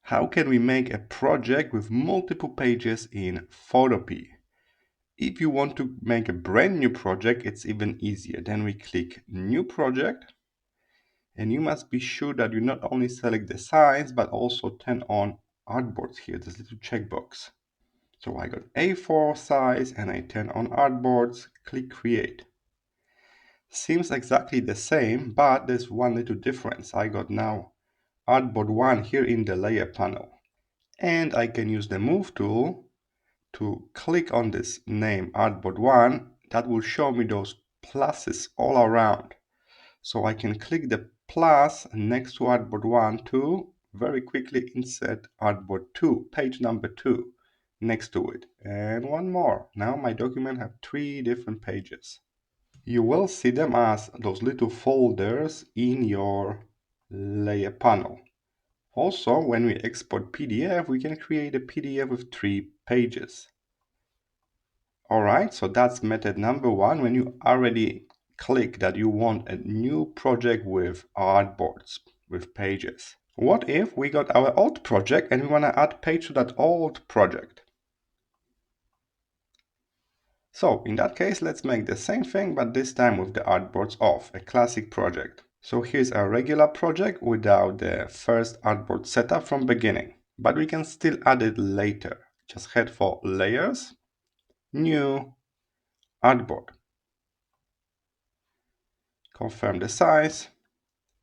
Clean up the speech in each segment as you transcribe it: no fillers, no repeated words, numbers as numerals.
How can we make a project with multiple pages in Photopea? If you want to make a brand new project, it's even easier. Then we click New Project. And you must be sure that you not only select the size, but also turn on Artboards here, this little checkbox. So I got A4 size and I turn on Artboards, click Create. Seems exactly the same, but there's one little difference. I got now Artboard 1 here in the layer panel. And I can use the Move tool to click on this name Artboard 1. That will show me those pluses all around. So I can click the plus next to Artboard 1 to very quickly insert Artboard 2, page number 2, next to it. And one more. Now my document have 3 different pages. You will see them as those little folders in your layer panel. Also, when we export PDF, we can create a PDF with 3 pages. Alright, so that's method number 1 when you already click that you want a new project with artboards, with pages. What if we got our old project and we want to add page to that old project? So in that case, let's make the same thing, but this time with the artboards off, a classic project. So here's a regular project without the first artboard setup from beginning, but we can still add it later. Just head for Layers, New, Artboard. Confirm the size,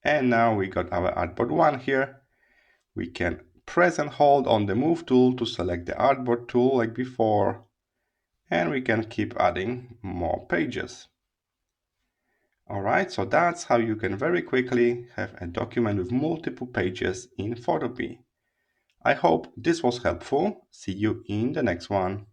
and now we got our Artboard 1 here. We can press and hold on the Move tool to select the Artboard tool like before, and we can keep adding more pages. Alright, so that's how you can very quickly have a document with multiple pages in Photopea. I hope this was helpful. See you in the next one.